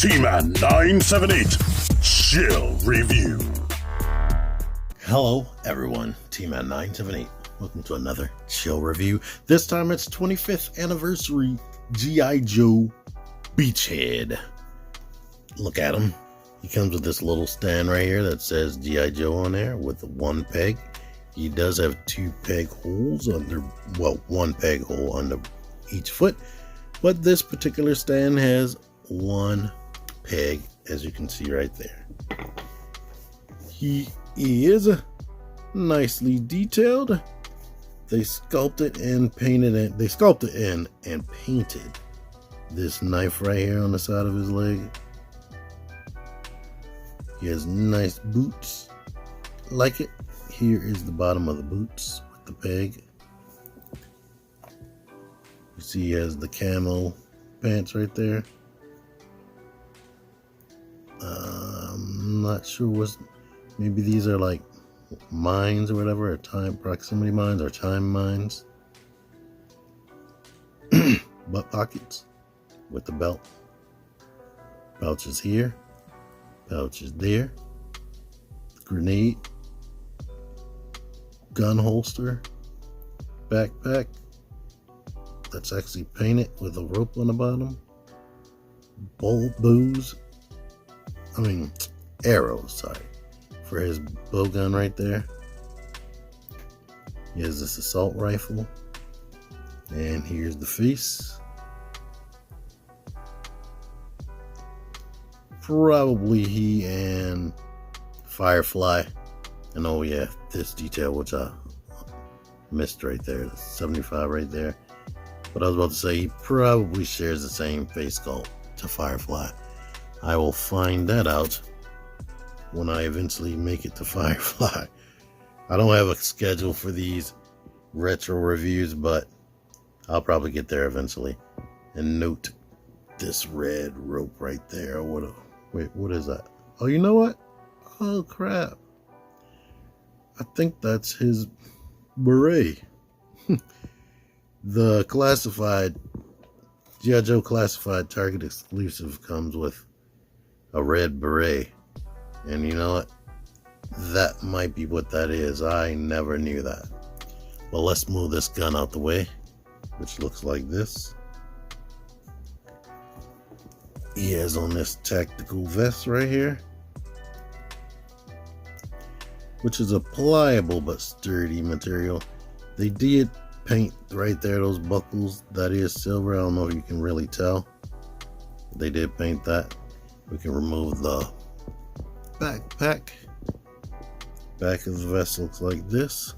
T-Man 978 Chill Review. Hello everyone, T-Man 978. Welcome to another Chill Review. This time it's 25th anniversary G.I. Joe Beachhead. Look at him. He comes with this little stand right here that says G.I. Joe on there with one peg. He does have two peg holes under, well, one peg hole under each foot. But this particular stand has one peg, as you can see right there. He is nicely detailed. They sculpted and painted it. They sculpted in and painted this knife right here on the side of his leg. He has nice boots. Like it. Here is the bottom of the boots with the peg. You see he has the camo pants right there. I'm not sure what's, maybe these are like mines or whatever, or time proximity mines or time mines. Butt pockets with the belt. Pouches here, pouches there. Grenade, gun holster, backpack that's actually painted with a rope on the bottom. Arrows, sorry, for his bow gun right there. He has this assault rifle, and here's the face. Probably he and Firefly. And oh yeah, this detail which I missed right there, 75 right there. But I was about to say he probably shares the same face sculpt to Firefly. I will find that out when I eventually make it to Firefly. I don't have a schedule for these retro reviews, but I'll probably get there eventually. And note this red rope right there. Wait, what is that? Oh, you know what? Oh crap. I think that's his beret. The classified G.I. Joe classified Target exclusive comes with a red beret. And you know what? That might be what that is. I never knew that. Well, let's move this gun out the way, which looks like this. He has on this tactical vest right here, which is a pliable but sturdy material. They did paint right there, those buckles. That is silver. I don't know if you can really tell. They did paint that. We can remove the backpack. Back of the vest looks like this.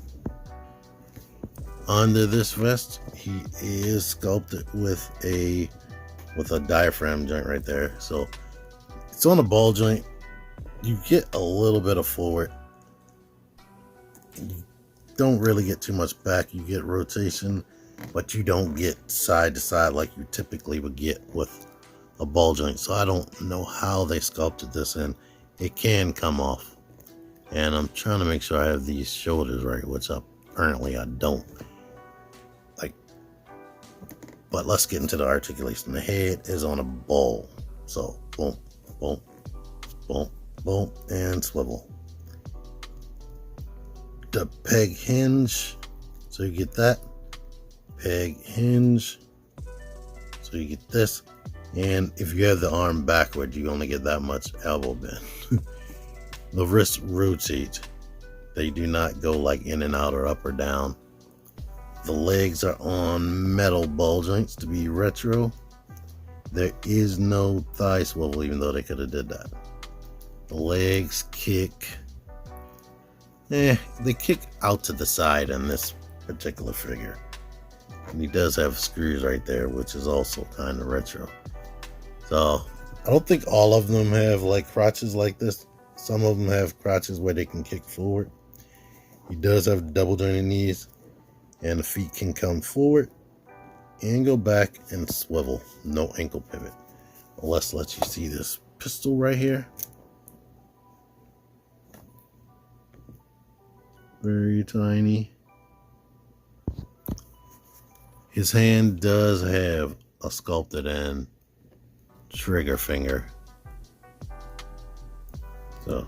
Under this vest, he is sculpted with a diaphragm joint right there. So it's on a ball joint. You get a little bit of forward. You don't really get too much back. You get rotation, but you don't get side to side like you typically would get with a ball joint. So I don't know how they sculpted this in. It can come off. And I'm trying to make sure I have these shoulders right, which apparently I don't. But let's get into the articulation. The head is on a ball. So boom, boom, boom, boom, and swivel. The peg hinge, so you get that. Peg hinge, so you get this. And if you have the arm backward, you only get that much elbow bend. The wrists rotate. They do not go like in and out or up or down. The legs are on metal ball joints to be retro. There is no thigh swivel, even though they could have did that. The legs kick. They kick out to the side in this particular figure. And he does have screws right there, which is also kind of retro. So I don't think all of them have like crotches like this. Some of them have crotches where they can kick forward. He does have double jointed knees, and the feet can come forward and go back and swivel. No ankle pivot. Well, let's let you see this pistol right here. Very tiny. His hand does have a sculpted in trigger finger So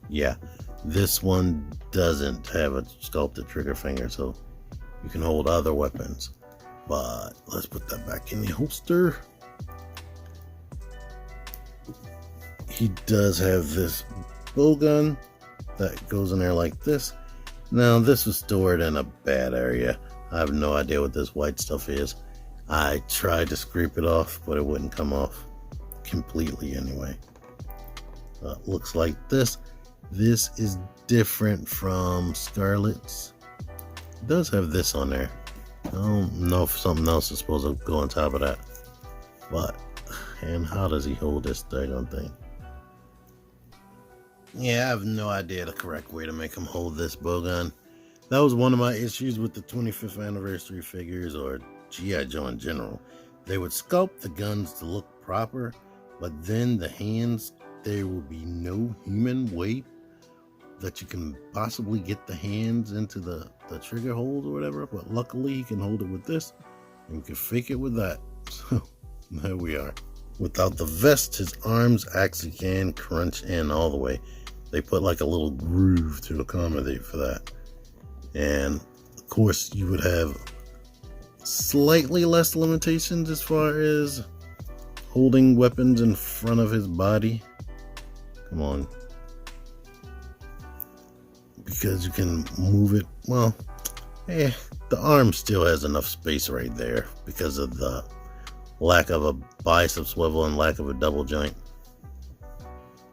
yeah, this one doesn't have a sculpted trigger finger, so you can hold other weapons. But let's put that back in the holster. He does have this bow gun that goes in there like this. Now this was stored in a bad area. I have no idea what this white stuff is. I tried to scrape it off, but it wouldn't come off completely anyway. Looks like this. This is different from Scarlet's. It does have this on there. I don't know if something else is supposed to go on top of that. But, and how does he hold this daggone thing? Yeah, I have no idea the correct way to make him hold this bow gun. That was one of my issues with the 25th anniversary figures, or G.I. Joe in general. They would sculpt the guns to look proper, but then the hands, there will be no human way that you can possibly get the hands into the trigger hold or whatever. But luckily he can hold it with this, and we can fake it with that. So there we are. Without the vest, his arms actually can crunch in all the way. They put like a little groove to accommodate for that. And of course you would have slightly less limitations as far as holding weapons in front of his body. Come on. Because you can move it. Well, the arm still has enough space right there because of the lack of a bicep swivel and lack of a double joint.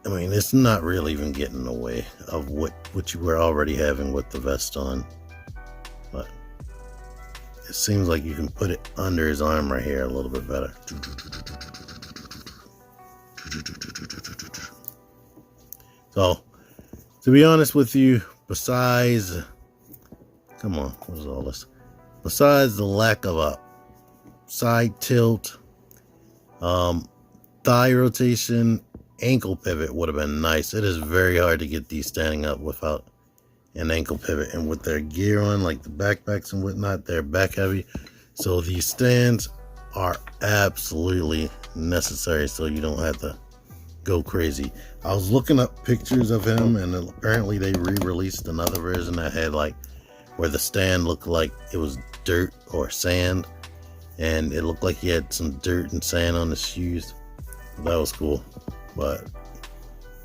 I mean, it's not really even getting in the way of what you were already having with the vest on. But it seems like you can put it under his arm right here a little bit better. So, to be honest with you, besides, come on, what is all this? Besides the lack of a side tilt, thigh rotation, ankle pivot would have been nice. It is very hard to get these standing up without an ankle pivot, and with their gear on, like the backpacks and whatnot, they're back heavy, so these stands are absolutely necessary so you don't have to go crazy. I was looking up pictures of him, and apparently they re-released another version that had like where the stand looked like it was dirt or sand, and it looked like he had some dirt and sand on his shoes. That was cool. But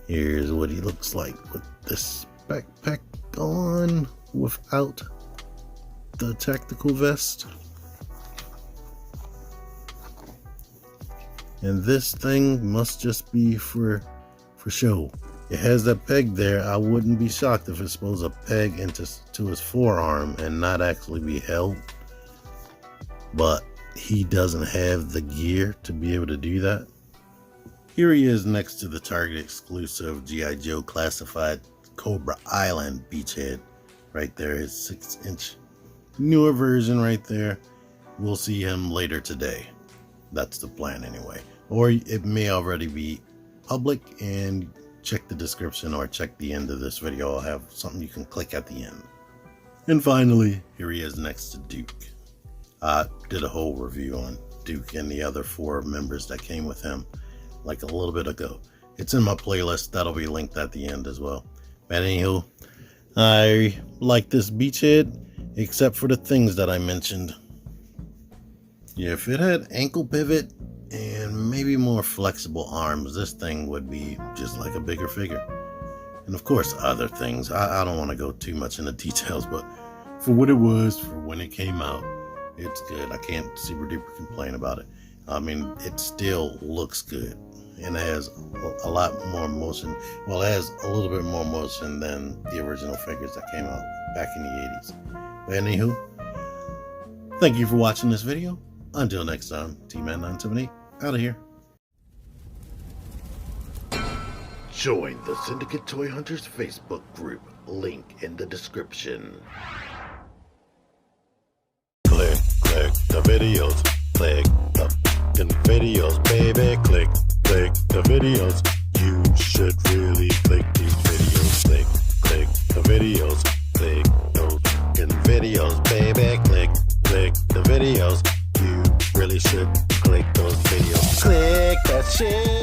here's what he looks like with this backpack on without the tactical vest. And this thing must just be for show. It has that peg there. I wouldn't be shocked if it's supposed to peg to his forearm and not actually be held. But he doesn't have the gear to be able to do that. Here he is next to the Target exclusive G.I. Joe classified Cobra Island Beachhead. Right there, his 6-inch newer version right there. We'll see him later today. That's the plan anyway. Or it may already be public, and check the description or check the end of this video. I'll have something you can click at the end. And finally, here he is next to Duke. I did a whole review on Duke and the other 4 members that came with him like a little bit ago. It's in my playlist. That'll be linked at the end as well. But anywho, I like this beachhead except for the things that I mentioned. Yeah, if it had ankle pivot and maybe more flexible arms, this thing would be just like a bigger figure. And of course other things. I don't want to go too much into details, but for what it was, for when it came out, it's good. I can't super duper complain about it. I mean, it still looks good, and it has a lot more motion. Well, it has a little bit more motion than the original figures that came out back in the 80s. But anywho, thank you for watching this video. Until next time, T-Man978 out of here. Join the Syndicate Toy Hunters Facebook group. Link in the description. Click the videos. Click the videos, baby. Click the videos. You should really click these videos. Click the videos. Click those videos, baby. Click the videos. You really should click those videos. Click that shit.